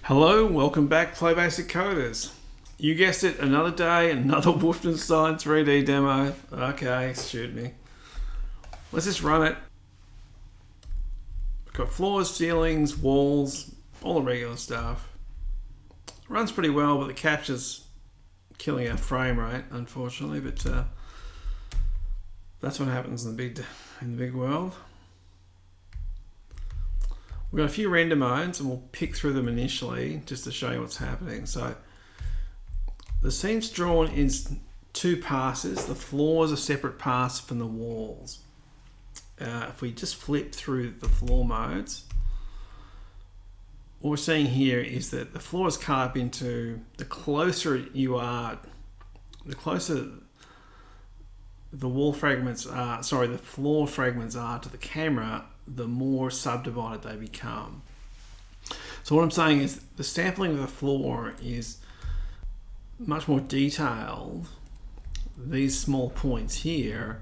Hello, welcome back PlayBASIC coders. You guessed it, another day, another Wolfenstein 3D demo. Okay, shoot me. Let's just run it. We've got floors, ceilings, walls, all the regular stuff. Runs pretty well, but the capture's killing our frame rate, unfortunately, but that's what happens in the big world. We've got a few render modes and we'll pick through them initially just to show you what's happening. So the scene's drawn in two passes. The floors are separate pass from the walls. If we just flip through the floor modes, what we're seeing here is that the floor is cut up into, the closer you are, the closer the wall fragments are, the floor fragments are to the camera, the more subdivided they become. So what I'm saying is the sampling of the floor is much more detailed. These small points here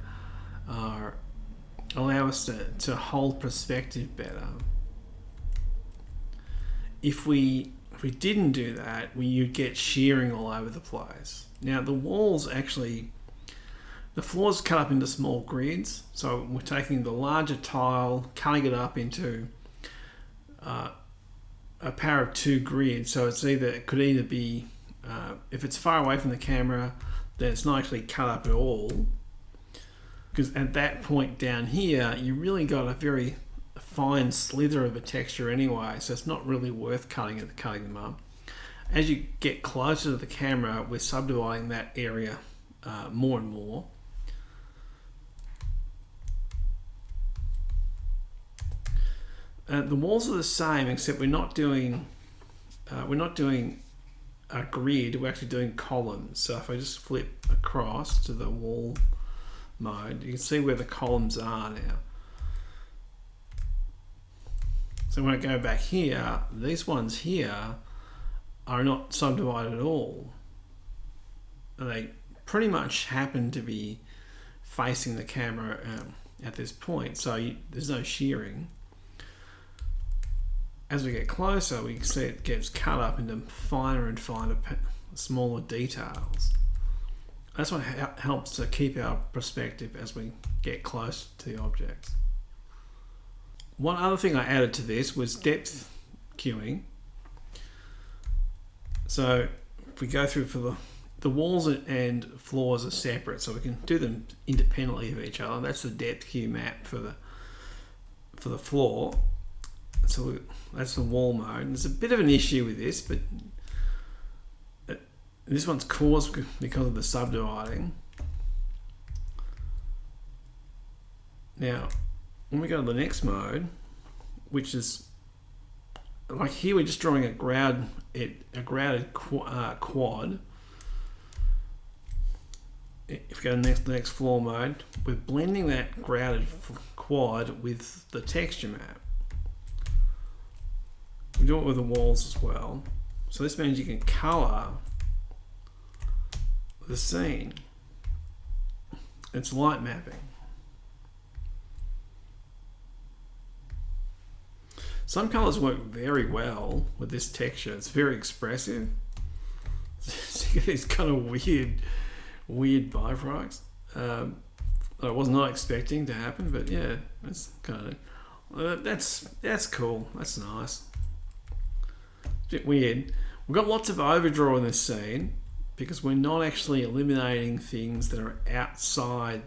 allow us to hold perspective better. If we didn't do that, you'd get shearing all over the place. Now the walls actually, the floor's cut up into small grids, so we're taking the larger tile, cutting it up into a pair of two grids. So it could either be, if it's far away from the camera, then it's not actually cut up at all. Because at that point down here, you really got a very fine slither of a texture anyway, so it's not really worth cutting them up. As you get closer to the camera, we're subdividing that area more and more. The walls are the same, except we're not doing a grid. We're actually doing columns. So if I just flip across to the wall mode, you can see where the columns are now. So when I go back here, these ones here are not subdivided at all. They pretty much happen to be facing the camera at this point, so there's no shearing. As we get closer, we can see it gets cut up into finer and finer, smaller details. That's what helps to keep our perspective as we get close to the objects. One other thing I added to this was depth queuing. So if we go through for the walls and floors are separate, so we can do them independently of each other. That's the depth queue map for the floor. So that's the wall mode. There's a bit of an issue with this, but this one's caused because of the subdividing. Now, when we go to the next mode, which is like here, we're just drawing a grouted quad. If we go to the next floor mode, we're blending that grouted quad with the texture map. We do it with the walls as well. So this means you can color the scene. It's light mapping. Some colors work very well with this texture. It's very expressive. These kind of weird byproducts that I was not expecting to happen, but yeah, that's kind of that's cool. That's nice. It's a bit weird. We've got lots of overdraw in this scene because we're not actually eliminating things that are outside.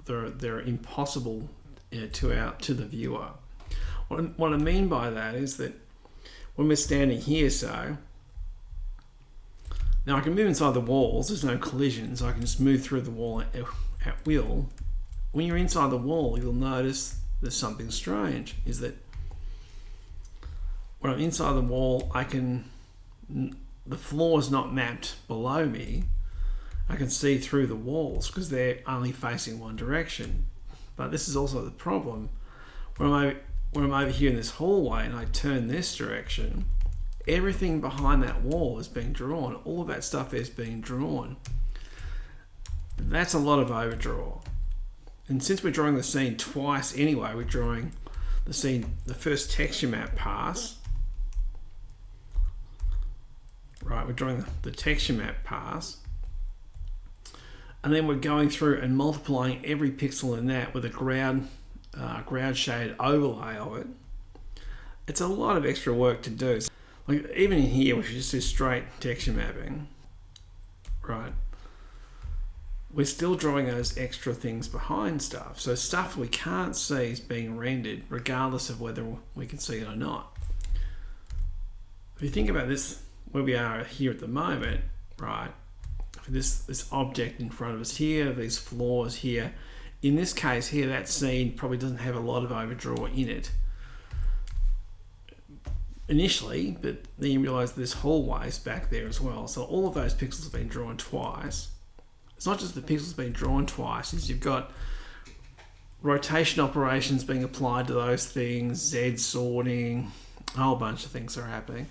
They're impossible to the viewer. What I mean by that is that when we're standing here, so now I can move inside the walls, there's no collisions, I can just move through the wall at will. When you're inside the wall, you'll notice there's something strange, is that when I'm inside the wall, the floor is not mapped below me. I can see through the walls because they're only facing one direction. But this is also the problem. When I'm over here in this hallway and I turn this direction, everything behind that wall is being drawn. All of that stuff is being drawn. That's a lot of overdraw. And since we're drawing the scene twice anyway, we're drawing the first texture map pass, we're drawing the texture map pass, and then we're going through and multiplying every pixel in that with a ground shade overlay of it. It's a lot of extra work to do. Like even in here, we should just do straight texture mapping, right? We're still drawing those extra things behind stuff. So stuff we can't see is being rendered regardless of whether we can see it or not. If you think about this, where we are here at the moment, right? For this object in front of us here, these floors here. In this case here, that scene probably doesn't have a lot of overdraw in it initially, but then you realise this hallway's back there as well. So all of those pixels have been drawn twice. It's not just the pixels being drawn twice, it's you've got rotation operations being applied to those things, Z sorting, a whole bunch of things are happening.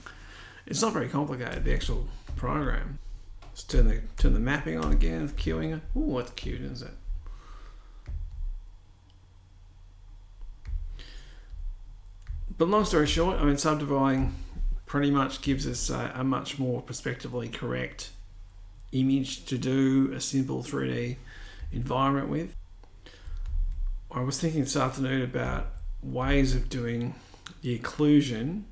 It's not very complicated, the actual program. Let's turn the mapping on again, queuing it. Ooh, what's cute, isn't it? But long story short, I mean, subdividing pretty much gives us a much more prospectively correct image to do a simple 3D environment with. I was thinking this afternoon about ways of doing the occlusion.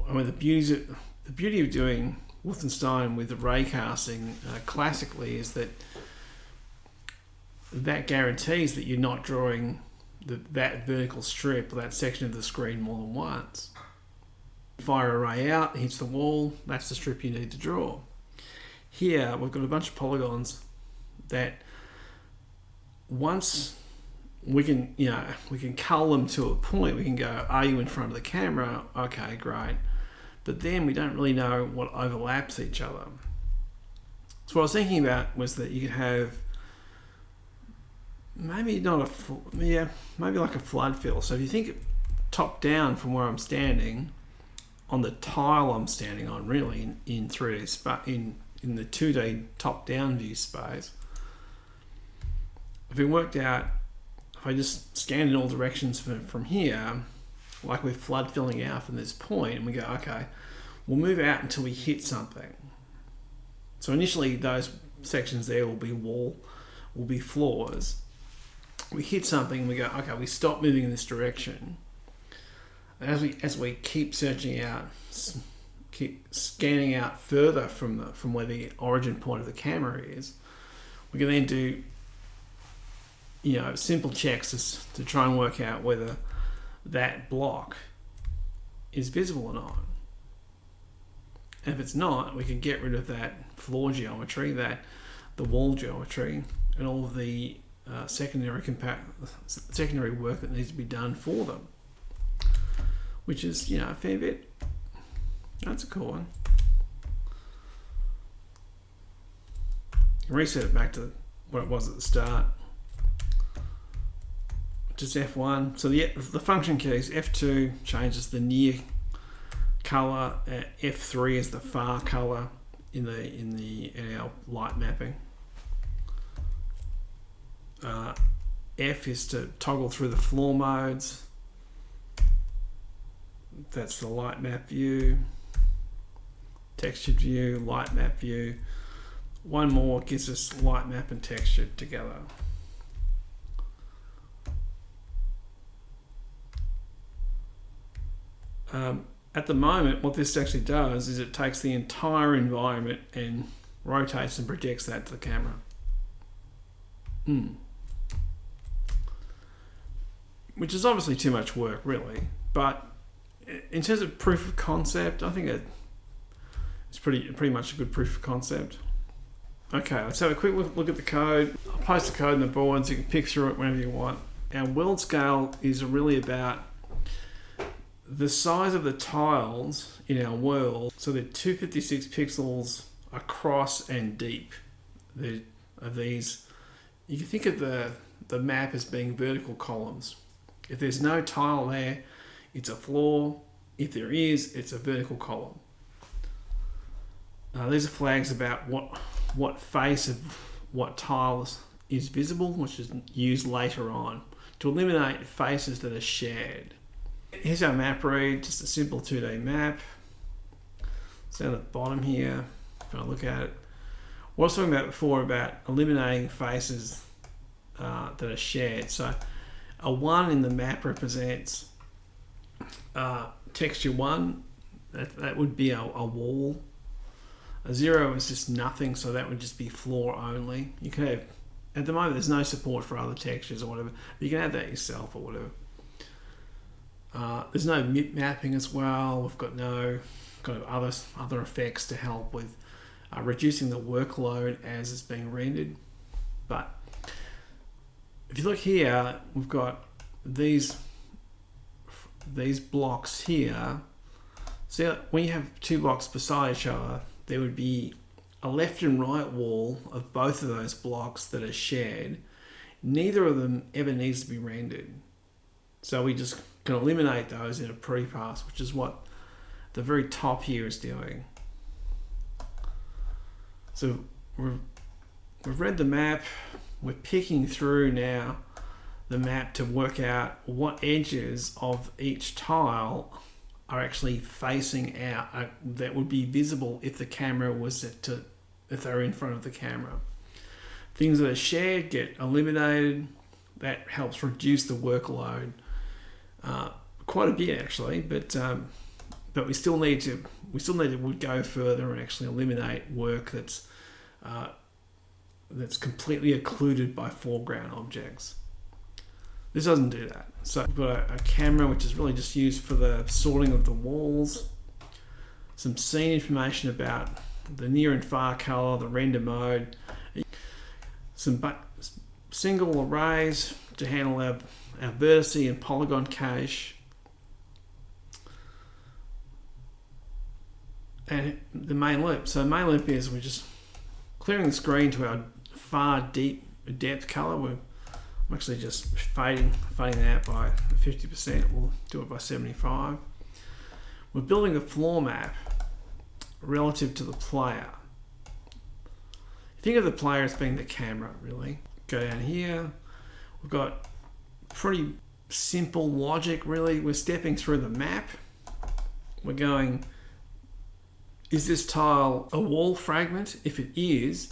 I mean, the beauty of doing Wolfenstein with the raycasting classically is that guarantees that you're not drawing that vertical strip or that section of the screen more than once. Fire a ray out, hits the wall, that's the strip you need to draw. Here we've got a bunch of polygons that once we can cull them to a point, we can go, are you in front of the camera? Okay, great. But then we don't really know what overlaps each other. So what I was thinking about was that you could have maybe like a flood fill. So if you think top down from where I'm standing, on the tile I'm standing on, really in 3D in the 2D top down view space, if we worked out, if I just scanned in all directions from here, like we're flood filling out from this point, and we go, okay, we'll move out until we hit something. So initially those sections there will be floors. We hit something, we go, okay, we stop moving in this direction. And as we keep searching out, keep scanning out further from where the origin point of the camera is, we can then do simple checks to try and work out whether that block is visible or not. And if it's not, we can get rid of that floor geometry, the wall geometry, and all of the secondary work that needs to be done for them, which is a fair bit. That's a cool one. Reset it back to what it was at the start. Just F1. So the function keys, F2 changes the near color, F3 is the far color in our light mapping. F is to toggle through the floor modes. That's the light map view, textured view, light map view. One more gives us light map and texture together. At the moment, what this actually does is it takes the entire environment and rotates and projects that to the camera. Which is obviously too much work, really. But in terms of proof of concept, I think it's pretty much a good proof of concept. Okay, let's have a quick look at the code. I'll post the code in the boards. You can pick through it whenever you want. Our world scale is really about the size of the tiles in our world. So they're 256 pixels across and deep. Of these, you can think of the map as being vertical columns. If there's no tile there, it's a floor. If there is, it's a vertical column. These are flags about what face of what tiles is visible, which is used later on to eliminate faces that are shared. Here's our map read, just a simple 2D map. So down the bottom here, if I look at it, what I was talking about before about eliminating faces that are shared. So a 1 in the map represents texture 1. That would be a wall. A 0 is just nothing, so that would just be floor only. You can have, at the moment there's no support for other textures or whatever, but you can add that yourself or whatever. There's no MIP mapping as well. We've got no kind of other effects to help with reducing the workload as it's being rendered. But if you look here, we've got these blocks here. So when you have two blocks beside each other, there would be a left and right wall of both of those blocks that are shared. Neither of them ever needs to be rendered. So we just can eliminate those in a pre-pass, which is what the very top here is doing. So we've read the map. We're picking through now the map to work out what edges of each tile are actually facing out that would be visible if the camera was if they're in front of the camera. Things that are shared get eliminated. That helps reduce the workload quite a bit actually, but we still need to go further and actually eliminate work that's completely occluded by foreground objects. This doesn't do that. So we've got a camera which is really just used for the sorting of the walls, some scene information about the near and far color, the render mode, some single arrays to handle our vertice and polygon cache, and the main loop. So main loop is we're just clearing the screen to our far deep depth color. I'm actually just fading that by 50%. We'll do it by 75. We're building the floor map relative to the player. Think of the player as being the camera, really. Go down here. We've got pretty simple logic, really. We're stepping through the map. We're going, is this tile a wall fragment? If it is,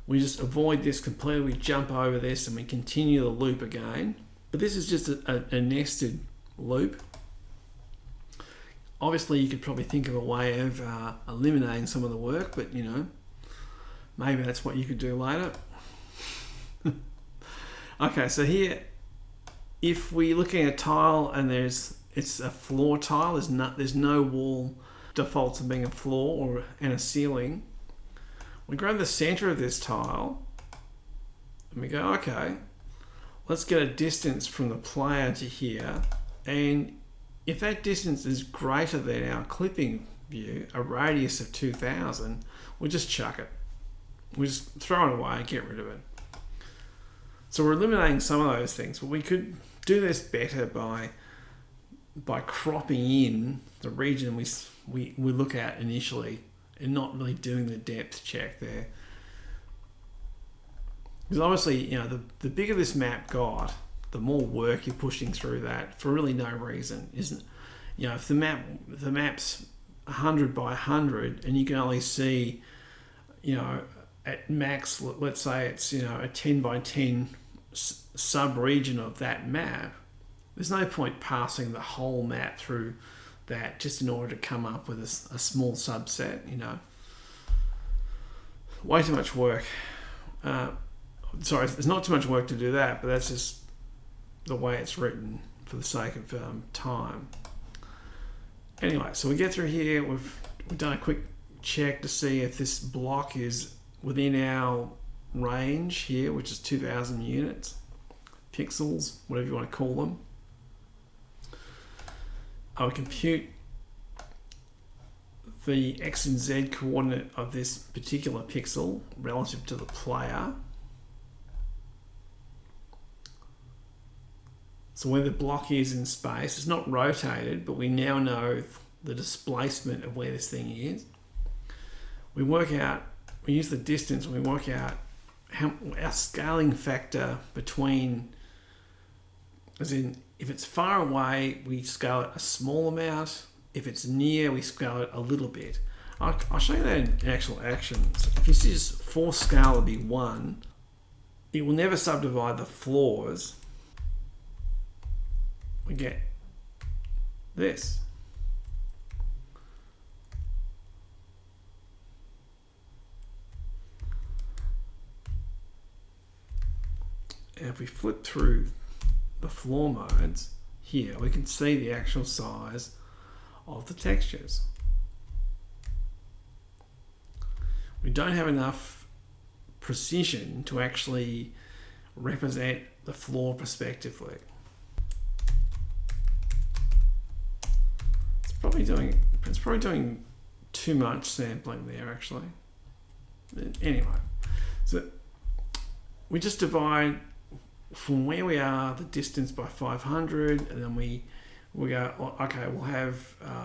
we just avoid this completely, we jump over this and we continue the loop again. But this is just a nested loop. Obviously you could probably think of a way of eliminating some of the work, but you know, maybe that's what you could do later. Okay, so here, if we're looking at a tile and it's a floor tile, there's no wall defaults of being a floor and a ceiling. We grab the center of this tile and we go, okay, let's get a distance from the player to here. And if that distance is greater than our clipping view, a radius of 2000, we'll just chuck it. We just throw it away and get rid of it. So we're eliminating some of those things, but we could do this better by cropping in the region we look at initially and not really doing the depth check there. Because obviously, you know, the bigger this map got, the more work you're pushing through that for really no reason, isn't? You know, if the map's 100 by 100 and you can only see, you know, at max, let's say it's, you know, a 10 by 10 sub-region of that map, there's no point passing the whole map through that just in order to come up with a small subset, you know. Way too much work. Sorry, there's not too much work to do that, but that's just the way it's written for the sake of time. Anyway, so we get through here, we've done a quick check to see if this block is within our range here, which is 2000 units, pixels, whatever you want to call them. I would compute the X and Z coordinate of this particular pixel relative to the player. So where the block is in space, it's not rotated, but we now know the displacement of where this thing is. We use the distance, and we work out our scaling factor between, as in, if it's far away, we scale it a small amount. If it's near, we scale it a little bit. I'll show you that in actual action. So if you see just force scale to be 1, it will never subdivide the floors. We get this. And if we flip through the floor modes here, we can see the actual size of the textures. We don't have enough precision to actually represent the floor prospectively. It's probably doing too much sampling there actually. Anyway, so we just divide from where we are the distance by 500, and then we go, okay, we'll have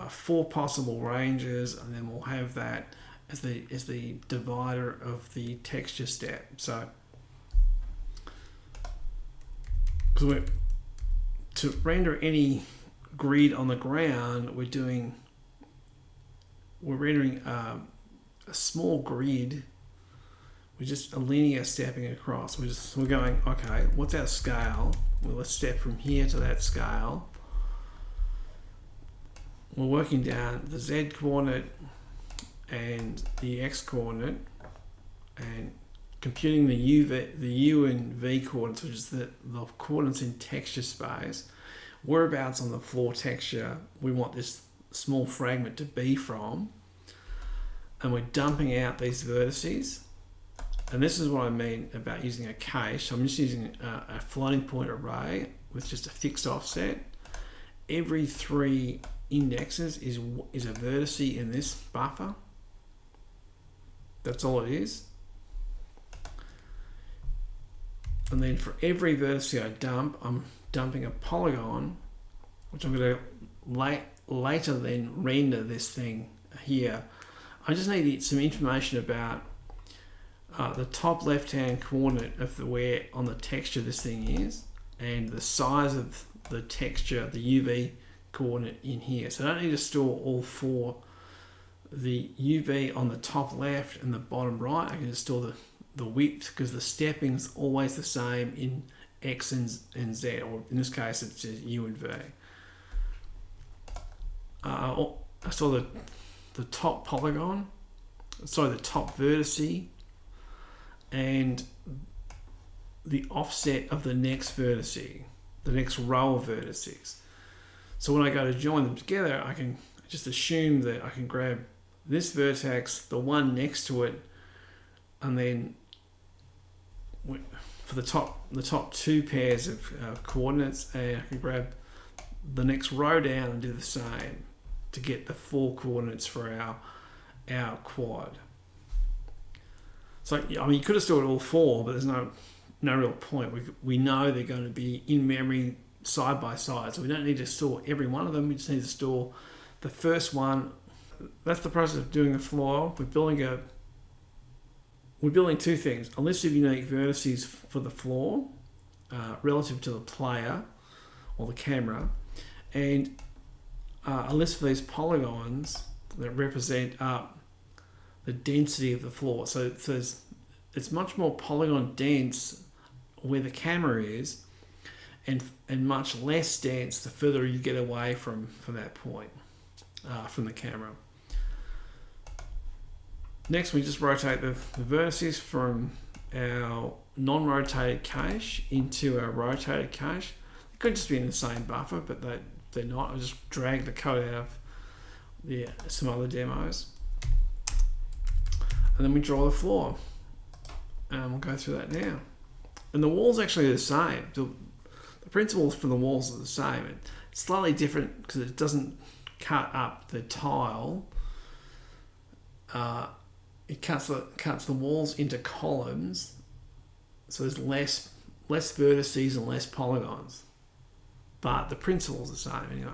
4 possible ranges, and then we'll have that as the divider of the texture step. So to render any grid on the ground, we're rendering a small grid. We're just a linear stepping across. We're going, okay, what's our scale? Well, let's step from here to that scale. We're working down the Z coordinate and the X coordinate and computing the U and V coordinates, which is the coordinates in texture space. Whereabouts on the floor texture we want this small fragment to be from. And we're dumping out these vertices. And this is what I mean about using a cache. I'm just using a floating point array with just a fixed offset. Every 3 indexes is a vertice in this buffer. That's all it is. And then for every vertice I dump, I'm dumping a polygon, which I'm going to later then render this thing here. I just need some information about the top left-hand coordinate of where on the texture this thing is, and the size of the texture, the UV coordinate in here. So I don't need to store all 4. The UV on the top left and the bottom right, I can just store the width, because the stepping is always the same in X and Z, or in this case it's just U and V. I store the top polygon, the top vertice, and the offset of the next vertice, the next row of vertices. So when I go to join them together, I can just assume that I can grab this vertex, the one next to it, and then for the top 2 pairs of coordinates, and I can grab the next row down and do the same to get the 4 coordinates for our quad. So I mean, you could have stored all 4, but there's no real point. We know they're going to be in memory side by side, so we don't need to store every one of them. We just need to store the first one. That's the process of doing the floor. We're building 2 things: a list of unique vertices for the floor relative to the player or the camera, and a list of these polygons that represent the density of the floor. So it's much more polygon dense where the camera is, and much less dense the further you get away from that point, from the camera. Next, we just rotate the vertices from our non-rotated cache into our rotated cache. It could just be in the same buffer, but they're not. I just drag the code out of some other demos. And then we draw the floor. And we'll go through that now. And the walls actually are the same. The principles for the walls are the same. It's slightly different because it doesn't cut up the tile. It cuts the walls into columns, so there's less vertices and less polygons. But the principle's the same anyway.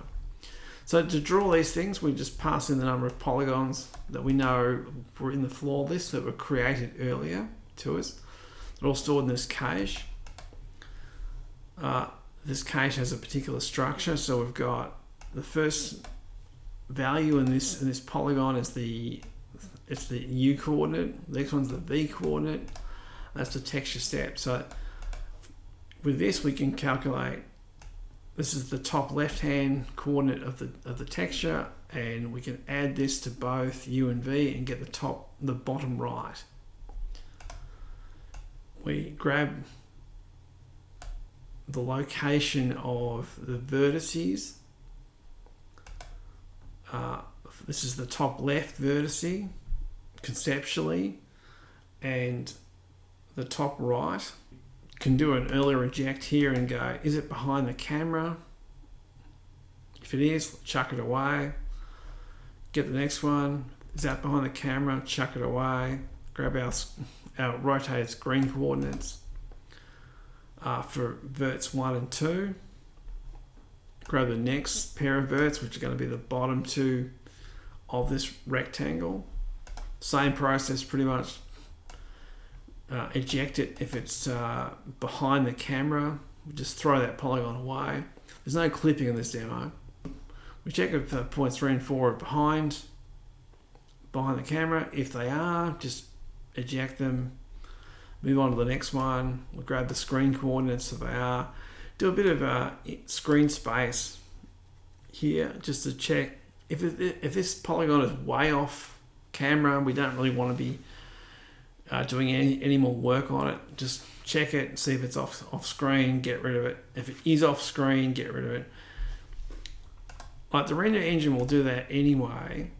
So to draw these things, we just pass in the number of polygons that we know were in the floor list that were created earlier to us. They're all stored in this cache. This cache has a particular structure, so we've got the first value in this polygon is the it's the U coordinate. The next one's the V coordinate. That's the texture step. So with this, we can calculate. This is the top left-hand coordinate of the texture, and we can add this to both U and V and get the bottom right. We grab the location of the vertices. This is the top left vertice conceptually, and the top right. Can do an earlier eject here and go, is it behind the camera? If it is, chuck it away. Get the next one. Is that behind the camera? Chuck it away. Grab our rotated screen coordinates for verts 1 and 2. Grab the next pair of verts, which are going to be the bottom 2 of this rectangle. Same process pretty much. Eject it if it's behind the camera. We just throw that polygon away. There's no clipping in this demo. We check if points 3 and 4 are behind the camera. If they are, just eject them. Move on to the next one. We'll grab the screen coordinates if they are. Do a bit of screen space here just to check if this polygon is way off camera. We don't really want to be doing any more work on it. Just check it, see if it's off screen, get rid of it. If it is off screen, get rid of it. Like the render engine will do that anyway.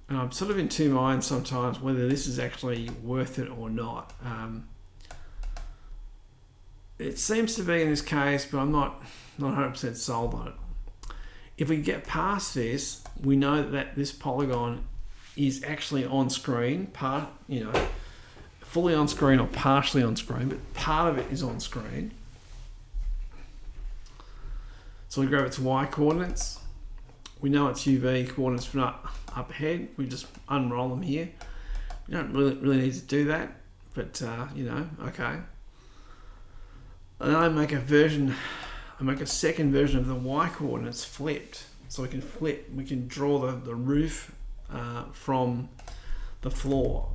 And I'm sort of in two minds sometimes whether this is actually worth it or not. It seems to be in this case, but I'm not 100% sold on it. If we get past this, we know that this polygon is actually on screen, fully on screen or partially on screen, but part of it is on screen. So we grab its Y coordinates. We know its UV coordinates from up ahead. We just unroll them here. We don't really need to do that, but okay. And then I make a second version of the Y coordinates flipped. So we can draw the roof from the floor.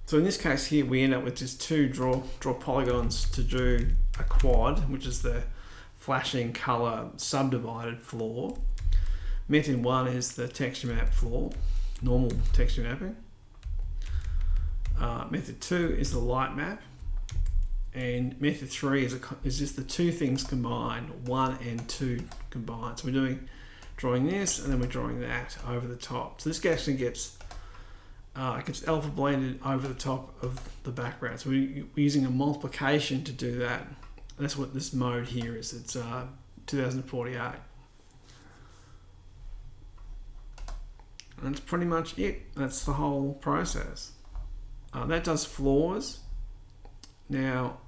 So in this case here, we end up with just two draw polygons to do a quad, which is the flashing color subdivided floor. Method 1 is the texture map floor, normal texture mapping. Method 2 is the light map. And method 3 is just the two things combined, 1 and 2 combined. So we're drawing this, and then we're drawing that over the top. So this actually gets alpha blended over the top of the background. So we're using a multiplication to do that. That's what this mode here is. It's 2048. And that's pretty much it. That's the whole process. That does floors. Now,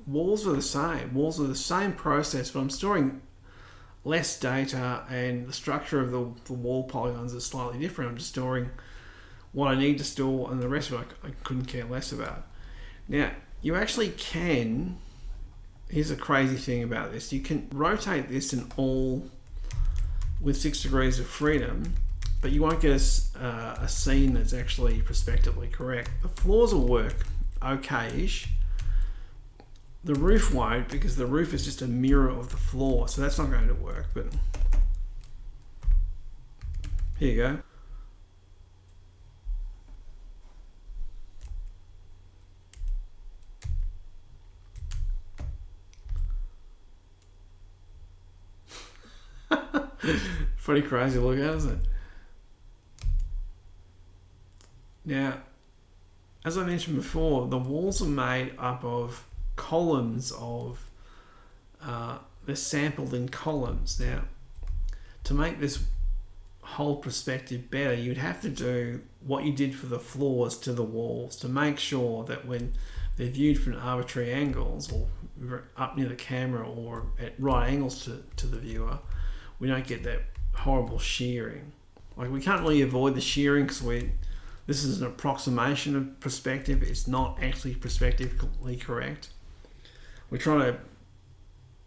walls are the same. Walls are the same process, but I'm storing less data, and the structure of the wall polygons is slightly different. I'm just storing what I need to store, and the rest of it I couldn't care less about. Now, you actually can, here's a crazy thing about this, you can rotate this in all with 6 degrees of freedom, but you won't get a scene that's actually prospectively correct. The floors will work okay-ish. The roof won't, because the roof is just a mirror of the floor, so that's not going to work. But here you go. Pretty crazy look at, isn't it? Now, as I mentioned before, the walls are made up of columns they're sampled in columns. Now, to make this whole perspective better, you'd have to do what you did for the floors to the walls to make sure that when they're viewed from arbitrary angles or up near the camera or at right angles to the viewer, we don't get that horrible shearing. Like, we can't really avoid the shearing because this is an approximation of perspective. It's not actually prospectively correct. We're trying to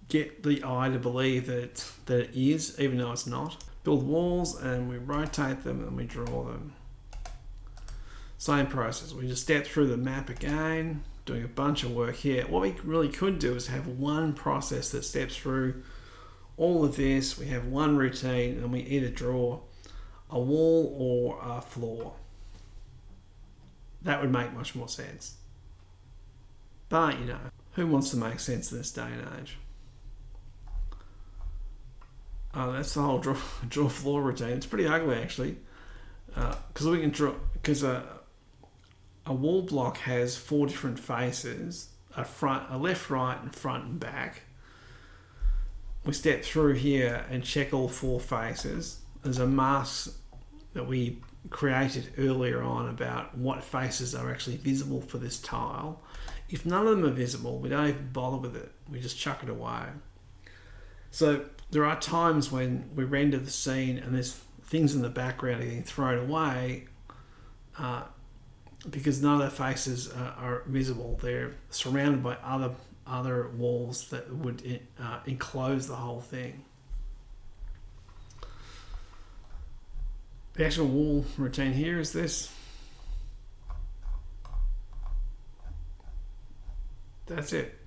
get the eye to believe that it is, even though it's not. Build walls, and we rotate them, and we draw them. Same process. We just step through the map again, doing a bunch of work here. What we really could do is have one process that steps through all of this. We have one routine, and we either draw a wall or a floor. That would make much more sense. But, you know, who wants to make sense in this day and age? That's the whole draw floor routine. It's pretty ugly, actually, because we can draw, because a wall block has 4 different faces: a left, right, and front and back. We step through here and check all 4 faces. There's a mask that we created earlier on about what faces are actually visible for this tile. If none of them are visible, we don't even bother with it. We just chuck it away. So there are times when we render the scene and there's things in the background are getting thrown away because none of the faces are visible. They're surrounded by other walls that would enclose the whole thing. The actual wall routine here is this. That's it.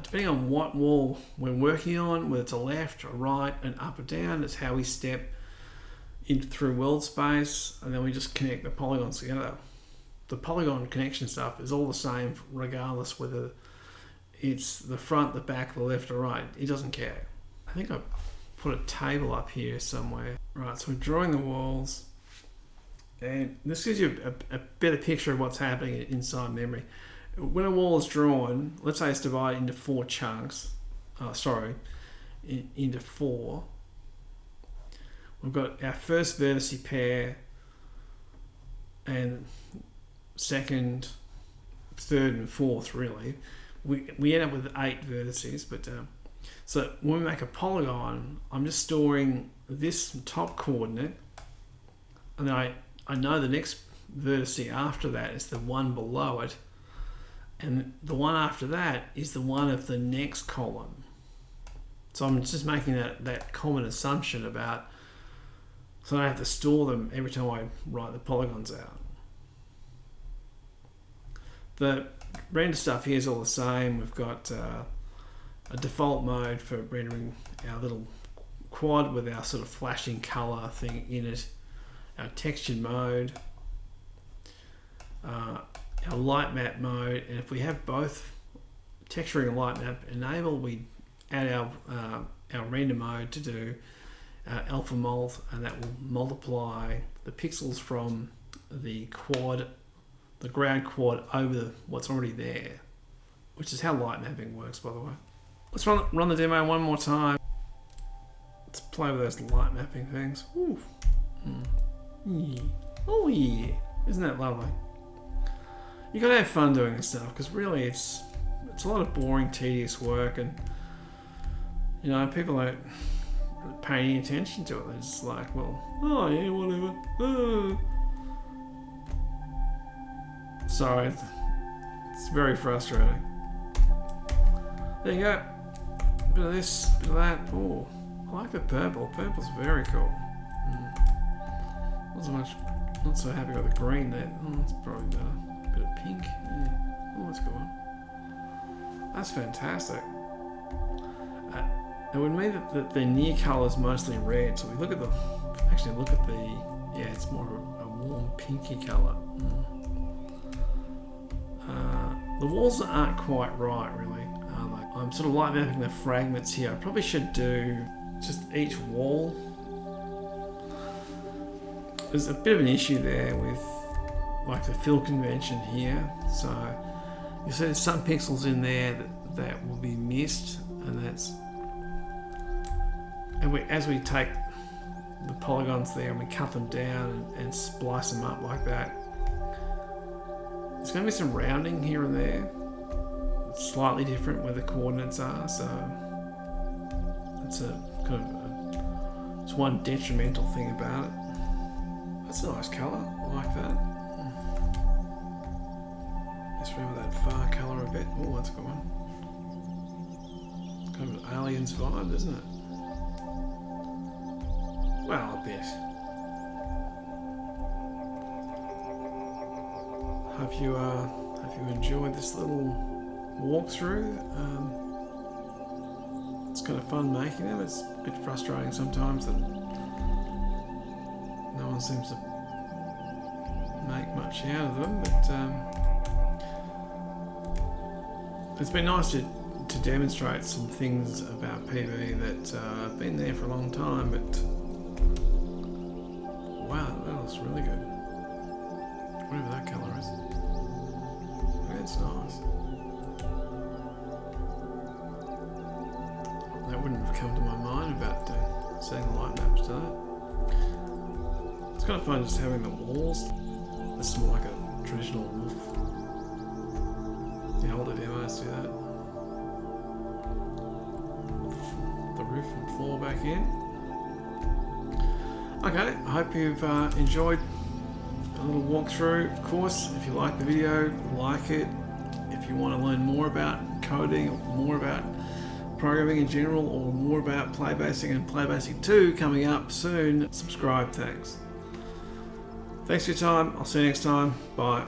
Depending on what wall we're working on, whether it's a left, a right, an up or down, that's how we step through world space, and then we just connect the polygons together. The polygon connection stuff is all the same regardless whether it's the front, the back, the left or right. It doesn't care. I think I put a table up here somewhere. Right, so we're drawing the walls, and this gives you a better picture of what's happening inside memory. When a wall is drawn, let's say it's divided into 4 chunks, into 4. We've got our first vertice pair and second, third and fourth really. We end up with 8 vertices, but so when we make a polygon, I'm just storing this top coordinate, and then I know the next vertice after that is the one below it, and the one after that is the one of the next column. So I'm just making that common assumption about, so I don't have to store them every time I write the polygons out. The render stuff here is all the same. We've got a default mode for rendering our little quad with our sort of flashing color thing in it, our textured mode, our light map mode, and if we have both texturing and light map enabled, we add our render mode to do alpha mult, and that will multiply the pixels from the quad, the ground quad, over what's already there, which is how light mapping works, by the way. Let's run the demo one more time. Let's play with those light mapping things. Ooh. Yeah. Oh yeah, isn't that lovely? You gotta have fun doing this stuff, because really it's a lot of boring, tedious work, and you know, people don't pay any attention to it. They're just like, well, oh yeah, whatever. Oh. Sorry, it's very frustrating. There you go. Bit of this, bit of that. Oh, I like the purple. Purple's very cool. Not so happy with the green there. Oh, that's probably better. A bit of pink. Yeah. Oh, that's a good one. That's fantastic. It would mean that the near colour is mostly red. So we look at the, yeah, it's more of a warm pinky colour. The walls aren't quite right, really. I'm sort of light mapping the fragments here. I probably should do just each wall. There's a bit of an issue there with like the fill convention here. So you see there's some pixels in there that will be missed, and as we take the polygons there and we cut them down and splice them up like that, there's going to be some rounding here and there. It's slightly different where the coordinates are, so that's it's one detrimental thing about it. That's a nice colour, I like that. Let's remember that far colour a bit. Oh, that's a good one. It's kind of an Aliens vibe, isn't it? Well, a bit. hope you enjoyed this little walkthrough. It's kind of fun making them. It's a bit frustrating sometimes that no one seems to make much out of them, but it's been nice to demonstrate some things about PB that have been there for a long time, but wow, that looks really good. Whatever that colour is. That's nice. That wouldn't have come to my mind about setting the light maps to that. It's kind of fun just having the walls. This is more like a traditional wolf. The older demos do that. The roof and floor back in. Okay, I hope you've enjoyed a little walkthrough. Of course, if you like the video, like it. If you want to learn more about coding, or more about programming in general, or more about PlayBASIC and PlayBASIC 2 coming up soon, subscribe. Thanks for your time. I'll see you next time. Bye.